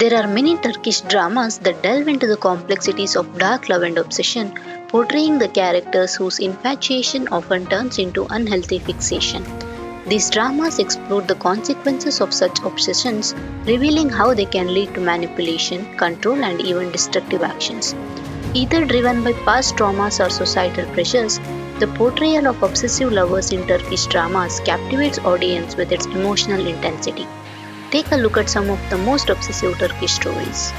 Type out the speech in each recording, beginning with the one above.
There are many Turkish dramas that delve into the complexities of dark love and obsession, portraying the characters whose infatuation often turns into unhealthy fixation. These dramas explore the consequences of such obsessions, revealing how they can lead to manipulation, control, and even destructive actions. Either driven by past traumas or societal pressures, the portrayal of obsessive lovers in Turkish dramas captivates audience with its emotional intensity. Take a look at some of the most obsessive Turkish stories.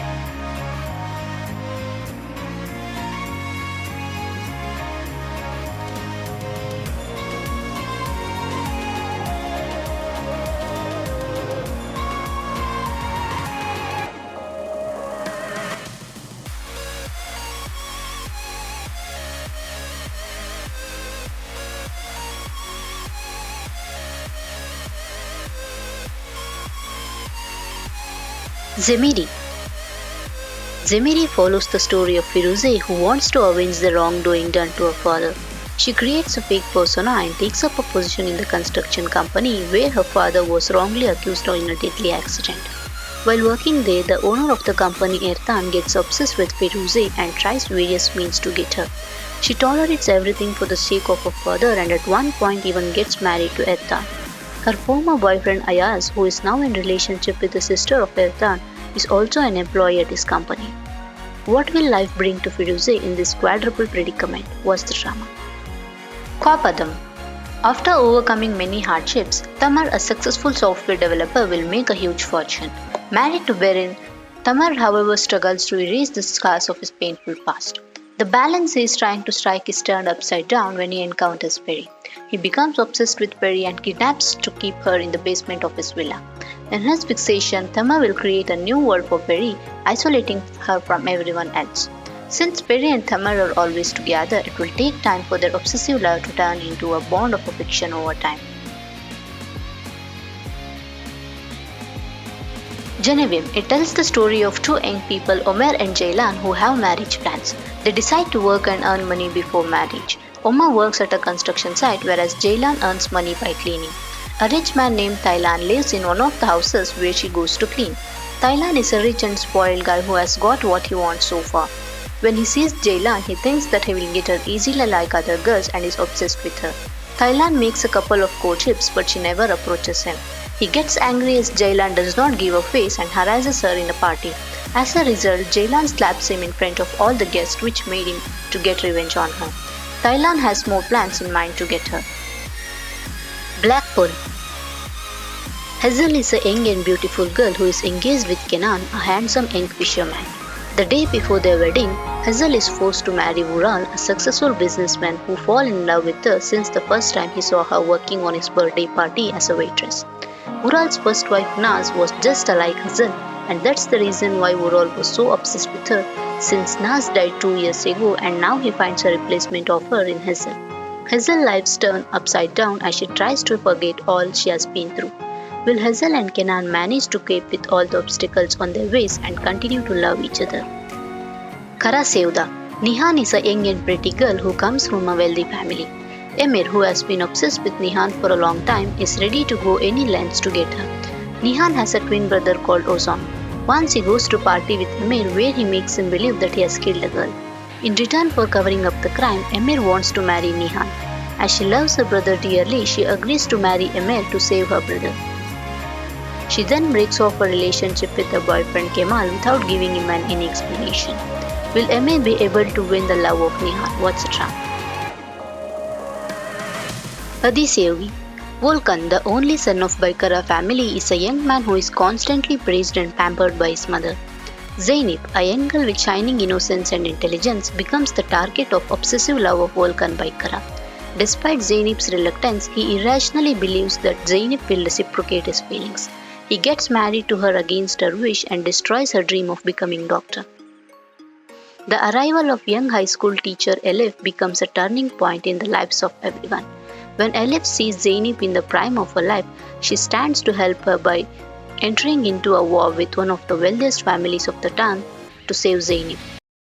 Zemheri. Zemheri follows the story of Firuze, who wants to avenge the wrongdoing done to her father. She creates a fake persona and takes up a position in the construction company where her father was wrongly accused in a deadly accident. While working there, the owner of the company, Ertan, gets obsessed with Firuze and tries various means to get her. She tolerates everything for the sake of her father and at one point even gets married to Ertan. Her former boyfriend Ayaz, who is now in relationship with the sister of Ertan, is also an employee at his company. What will life bring to Firuze in this quadruple predicament was the drama. Kwapadam. After overcoming many hardships, Tamar, a successful software developer, will make a huge fortune. Married to Berin, Tamar, however, struggles to erase the scars of his painful past. The balance he is trying to strike is turned upside down when he encounters Peri. He becomes obsessed with Peri and kidnaps to keep her in the basement of his villa. In his fixation, Tamar will create a new world for Peri, isolating her from everyone else. Since Peri and Tamar are always together, it will take time for their obsessive love to turn into a bond of affection over time. Cenavim. It tells the story of two young people, Omer and Ceylan, who have marriage plans. They decide to work and earn money before marriage. Omer works at a construction site whereas Ceylan earns money by cleaning. A rich man named Taylan lives in one of the houses where she goes to clean. Taylan is a rich and spoiled guy who has got what he wants so far. When he sees Ceylan, he thinks that he will get her easily like other girls and is obsessed with her. Taylan makes a couple of courtships but she never approaches him. He gets angry as Ceylan does not give a face and harasses her in a party. As a result, Ceylan slaps him in front of all the guests, which made him to get revenge on her. Taylan has more plans in mind to get her. Blackpool. Hazel is a young and beautiful girl who is engaged with Kenan, a handsome young fisherman. The day before their wedding, Hazel is forced to marry Vural, a successful businessman who falls in love with her since the first time he saw her working on his birthday party as a waitress. Vural's first wife Naz was just like Hazel, and that's the reason why Vural was so obsessed with her, since Naz died 2 years ago and now he finds a replacement of her in Hazel. Hazel's life turns upside down as she tries to forget all she has been through. Will Hazel and Kenan manage to cope with all the obstacles on their ways and continue to love each other? Kara Sevda. Nihan is a young and pretty girl who comes from a wealthy family. Emir, who has been obsessed with Nihan for a long time, is ready to go any lengths to get her. Nihan has a twin brother called Ozan. Once he goes to party with Emir where he makes him believe that he has killed a girl. In return for covering up the crime, Emir wants to marry Nihan. As she loves her brother dearly, she agrees to marry Emir to save her brother. She then breaks off her relationship with her boyfriend Kemal without giving him any explanation. Will Emir be able to win the love of Nihan? What's the trap? Sevgi. Volkan, the only son of Baykara family, is a young man who is constantly praised and pampered by his mother. Zeynep, a young girl with shining innocence and intelligence, becomes the target of obsessive love of Volkan Baykara. Despite Zeynep's reluctance, he irrationally believes that Zeynep will reciprocate his feelings. He gets married to her against her wish and destroys her dream of becoming doctor. The arrival of young high school teacher Elif becomes a turning point in the lives of everyone. When Elif sees Zeynep in the prime of her life, she stands to help her by entering into a war with one of the wealthiest families of the town to save Zeynep.